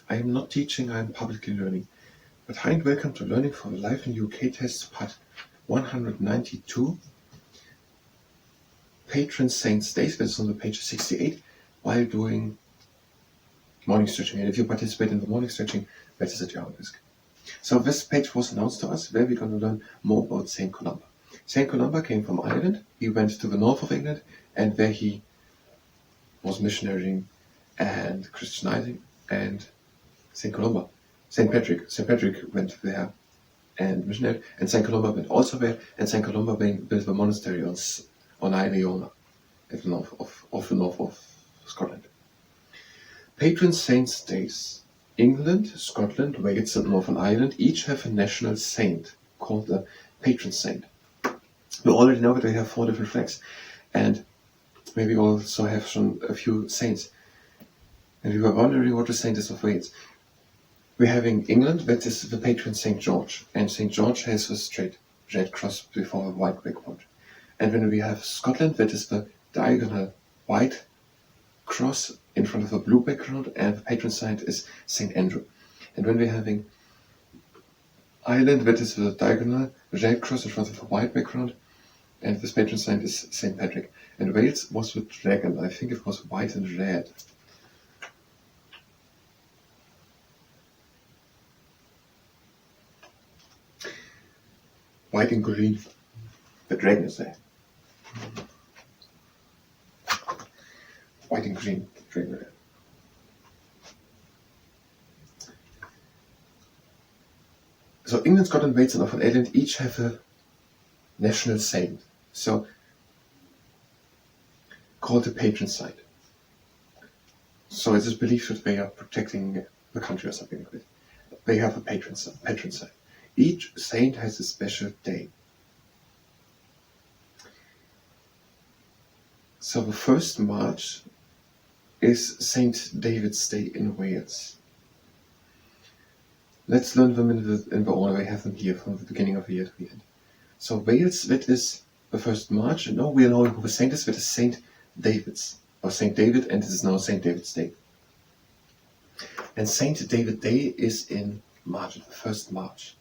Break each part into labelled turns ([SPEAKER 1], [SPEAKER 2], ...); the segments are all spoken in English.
[SPEAKER 1] I am not teaching, I am publicly learning. But hi and welcome to Learning for Life in UK Test Part 192. Patron Saints Days, that's on the page 68, while doing morning stretching. And if you participate in the morning stretching, that is at your own risk. So this page was announced to us where we're going to learn more about St. Columba. St. Columba came from Ireland. He went to the north of England and there he was missionarying and Christianizing. And St. Patrick went there and missionary, and St. Columba went also there, and St. Columba built a monastery on Iona, at the north of Scotland. Patron Saints Days. England, Scotland, Wales and Northern Ireland each have a national saint called the patron saint. We already know that they have 4 different flags, and maybe also have a few saints. And we were wondering what the saint is of Wales. We're having England, that is the patron St. George, and St. George has a straight red cross before a white background. And when we have Scotland, that is the diagonal white cross in front of a blue background, and the patron saint is St. Andrew. And when we're having Ireland, that is the diagonal red cross in front of a white background, and this patron saint is St. Patrick. And Wales was the dragon, I think it was white and red. White and green, the dragon is there. White and green, the dragon is there. So England, Scotland, Wales and Northern Ireland each have a national saint, so called the patron saint. So it is believed that they are protecting the country or something like that. They have a patron saint. Each saint has a special day. So the 1st March is St. David's Day in Wales. Let's learn them in the order I have them here from the beginning of the year to the end. So Wales, that is the 1st March, and now we know who the saint is, that is St. David's, or St. David, and it is now St. David's Day. And St. David Day is in March, the 1st March.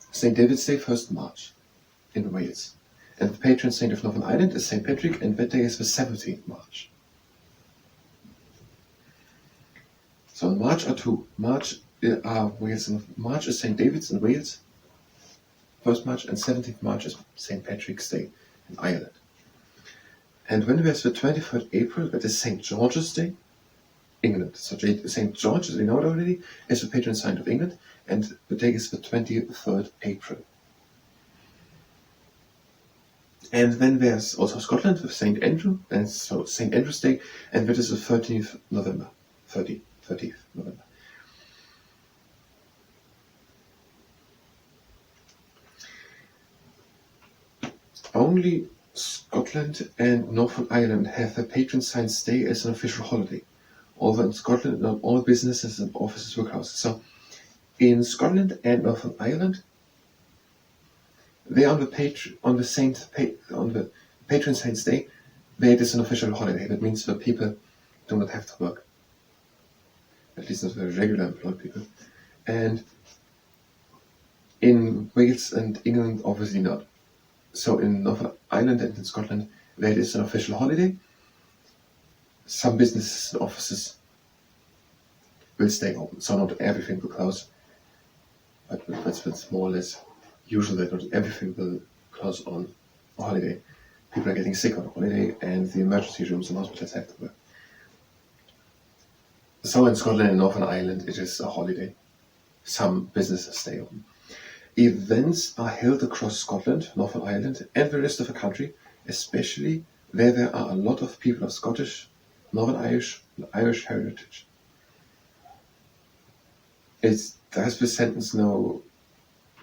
[SPEAKER 1] St. David's Day, 1st March, in Wales. And the patron saint of Northern Ireland is St. Patrick, and that day is the 17th March. So in March are 2. March is St. David's in Wales, 1st March, and 17th March is St. Patrick's Day in Ireland. And when there's the 23rd April, that is St. George's Day, England. So St. George, as we know it already, is the patron saint of England, and the day is the 23rd April. And then there's also Scotland with St. Andrew, and so St. Andrew's Day, and that is the 13th November. 30th November. Only Scotland and Northern Ireland have their patron saint's day as an official holiday. Although in Scotland, not all businesses and offices were closed. So in Scotland and Northern Ireland, they are on the patron saint's day, where it is an official holiday. That means that people do not have to work. At least not the regular employed people. And in Wales and England, obviously not. So in Northern Ireland and in Scotland, where it is an official holiday, some businesses and offices will stay open. So not everything will close, but that's more or less usual that not everything will close on a holiday. People are getting sick on a holiday, and the emergency rooms and hospitals have to work. So in Scotland and Northern Ireland, it is a holiday. Some businesses stay open. Events are held across Scotland, Northern Ireland, and the rest of the country, especially where there are a lot of people of Scottish, Northern Irish, and Irish heritage. Does the sentence now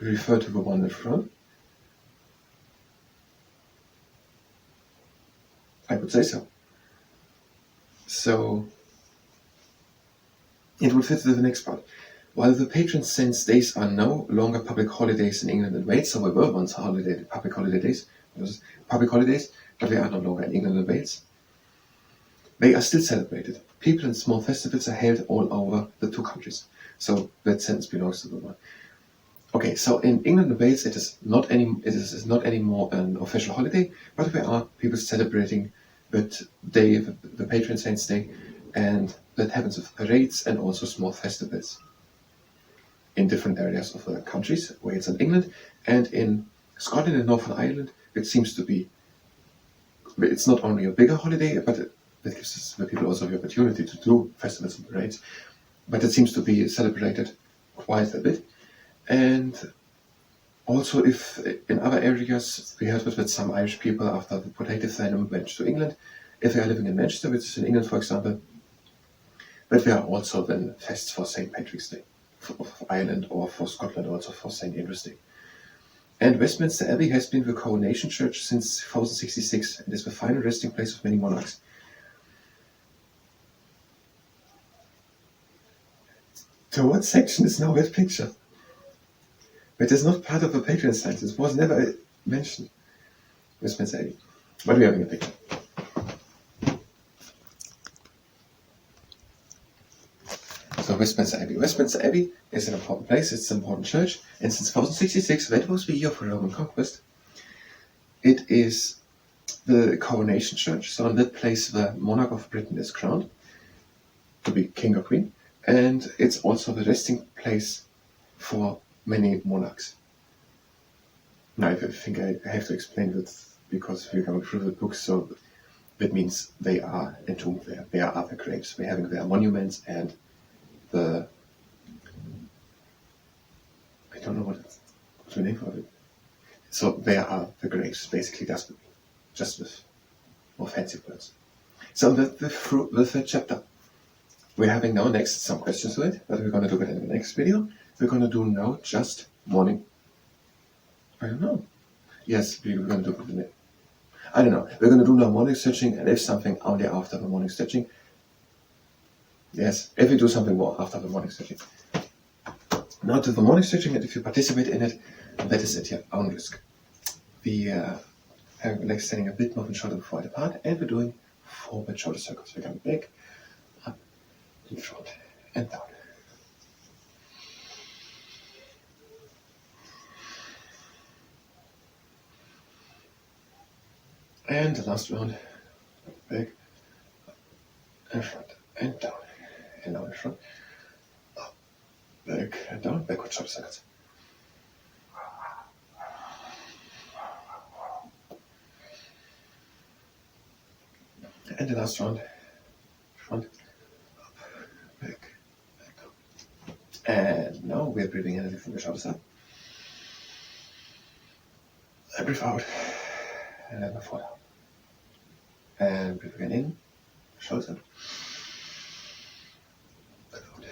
[SPEAKER 1] refer to the one in front? I would say so. So it would fit to the next part. While the patron saints' days are no longer public holidays in England and Wales, so they were once public holidays, but they are no longer in England and Wales, they are still celebrated. people and small festivals are held all over the two countries. So that sentence belongs to the one. Okay, so in England and Wales it is not anymore an official holiday, but there are people celebrating that day, the patron saint's day, and that happens with parades and also small festivals in different areas of the countries, Wales and England, and in Scotland and Northern Ireland it seems to be, it's not only a bigger holiday, but it gives the people also the opportunity to do festivals and parades, but it seems to be celebrated quite a bit. And also, if in other areas, we heard that some Irish people, after the potato famine, went to England, if they are living in Manchester, which is in England, for example, but there are also then fests for St. Patrick's Day, for Ireland, or for Scotland, also for St. Andrew's Day. And Westminster Abbey has been the coronation church since 1066 and is the final resting place of many monarchs. To what section is now that picture? But it's not part of the Patron site. It was never mentioned. Westminster Abbey. But we're having a picture. So Westminster Abbey. Westminster Abbey is an important place. It's an important church. And since 1066, that was the year of the Roman conquest, it is the coronation church. So in that place, the monarch of Britain is crowned to be king or queen. And it's also the resting place for many monarchs. Now, I think I have to explain that because we're going through the book, so that means they are entombed there. They are other graves. We're having their monuments and I don't know what's the name for it. So there are the graves, basically, just with more fancy words. So the third chapter. We're having now next some questions to it, but we're going to do it in the next video. We're going to do now just morning. I don't know. Yes, we're going to do it in the, I don't know. We're going to do now morning stretching, and if something only after the morning stretching. Yes, if we do something more after the morning stretching. Now to the morning stretching, and if you participate in it, that is at your own risk. We have legs standing a bit more than shoulder wide apart, and we're doing forward shoulder circles. We're coming back, up, in front, and down. And the last round, back, and front, and down, and now in front, up, back, and down, backward shoulder circles. And the last round, front, up, back, and down. And now we're breathing in and lifting the shoulders up. And breathe out, and then fall down. And breathe again in, shoulders up. And out.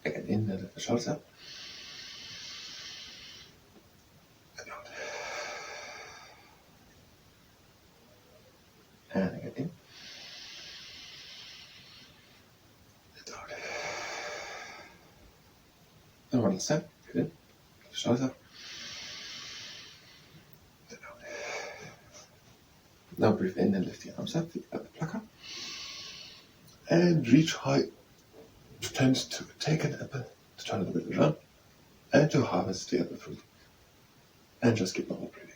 [SPEAKER 1] Again in and lift the shoulders up. And out. And again in. And out. And one last time. Breathe in, lift the shoulders up. Now breathe in and lift the arms up, the upper plucker. And reach high. Pretend to take an apple, to turn it a bit around, and to harvest the apple fruit. And just keep normal breathing.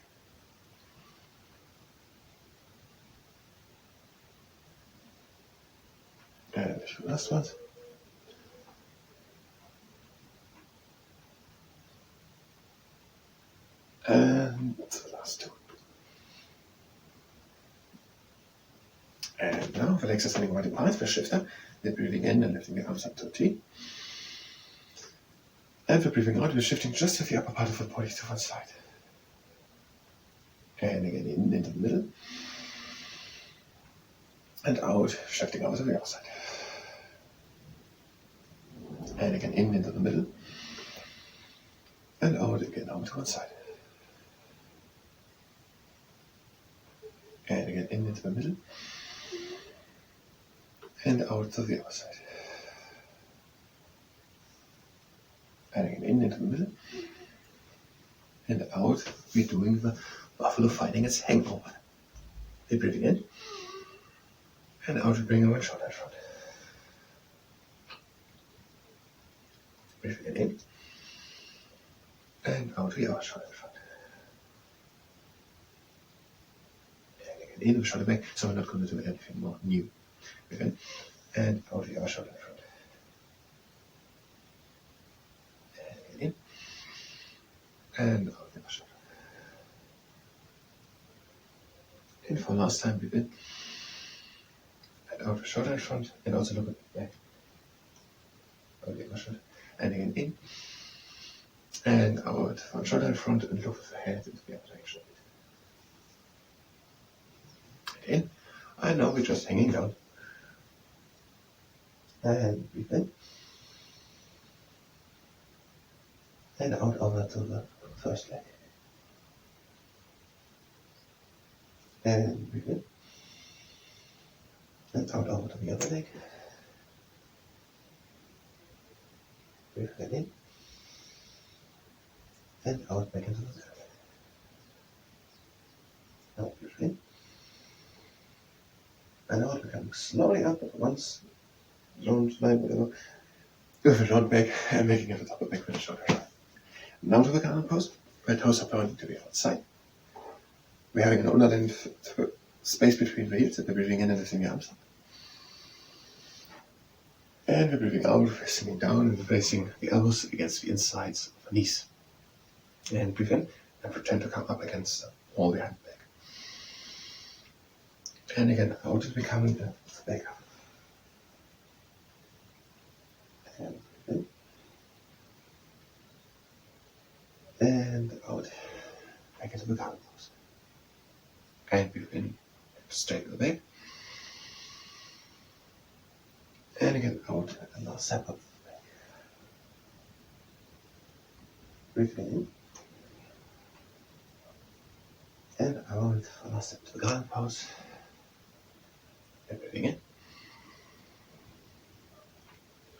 [SPEAKER 1] And a few last ones. And the last two. And now the legs are standing wide apart for shifter. We're breathing in and lifting the arms up to a T. And we're breathing out, we're shifting just with the upper part of the body to one side. And again in into the middle. And out, shifting out to the other side. And again in into the middle. And out again out to one side. And again in into the middle. And out to the other side. And again in into the middle. And out, we're doing the buffalo finding its hangover. We're breathing in. And out we bring our shoulder front. Breathe again in. And out we our shoulder front. And again in, we shoulder back, so we're not going to do anything more new. Breathe in. And out we our shoulder front. And again in. And out we our shoulder. In for last time, breathe in. And out the shoulder in front, and also look at the back. Out the other shoulder. And again in. And out one shoulder in front, and look with the head into the other direction. And in. And now we're just hanging down. And breathe in. And out over to the first leg. And breathe in. And out over to the other leg. Breathe again in. And out back into the third leg. Now breathe in. And out we're coming slowly up at once. Don't line, whatever. With a round back and making it a double back with the shoulder. Now to the garden pose, where toes are pointing to the outside. We're having an underlength space between the hips, and we're breathing in and lifting the arms up. And we're breathing out, we're sinking down, and we're placing the elbows against the insides of the knees. And breathe in, and pretend to come up against the wall behind the back. And again, out is becoming the back up. And breathe in. And out, back into the garden pose. And breathe in, straight to the back. And again out, and now step up the back. Breathe in. And out for last step to the garden pose. And breathing in.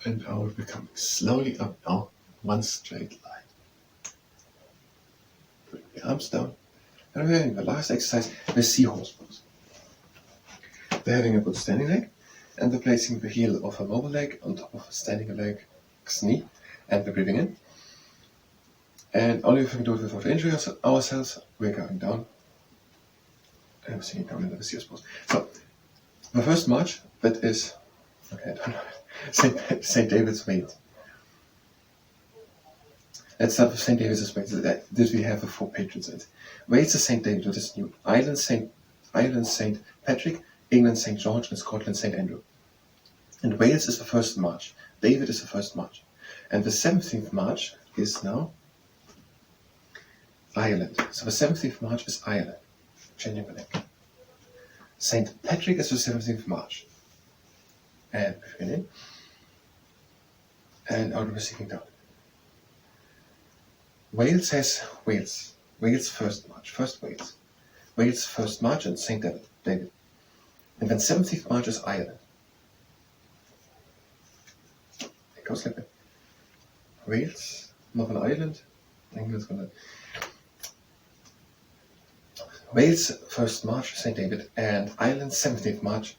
[SPEAKER 1] And out, we're coming slowly up now, one straight line. Bring the arms down. And we're having the last exercise, the seahorse pose. We're having a good standing leg, and we're placing the heel of a mobile leg on top of a standing leg's knee, and we're breathing in. And only if we can do it without injuring ourselves, we're going down, and we're sinking down into the seahorse pose. So, the first march, that is, okay, I don't know, St. David's weight. Let's start with St. David's weight. Did we have the 4 patrons in it? Wales is St. David, that is new. Ireland St. Patrick, England St. George, and Scotland St. Andrew. And Wales is the first march. David is the first march. And the 17th march is now Ireland. So the 17th march is Ireland. Changing the leg. St. Patrick is the 17th march. And breathing in. And out we're sinking down. Wales has Wales. Wales first march. First Wales. Wales first march and St. David. And then 17th march is Ireland. It goes like that. Wales, Northern Ireland, England's gonna. Wales first march, St. David, and Ireland 17th march,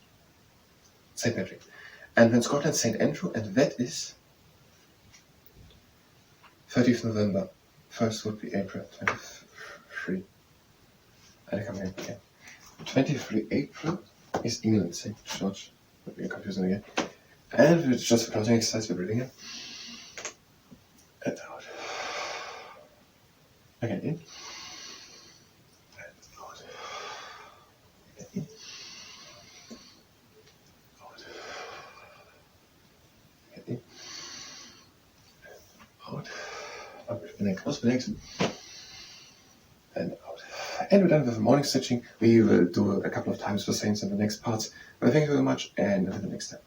[SPEAKER 1] St. Patrick. And then Scotland, St. Andrew, and that is 30th November. First would be April 23. And I come here again. 23 April is England, St. George. Would be confusing again. And it's just a closing exercise, we're breathing in. And out. Again in. And out. Again in. Out. Again in. And out. And then close the legs. And out. And we're done with the morning stretching. We will do a couple of times the same in the next parts. But thank you very much, and until the next time.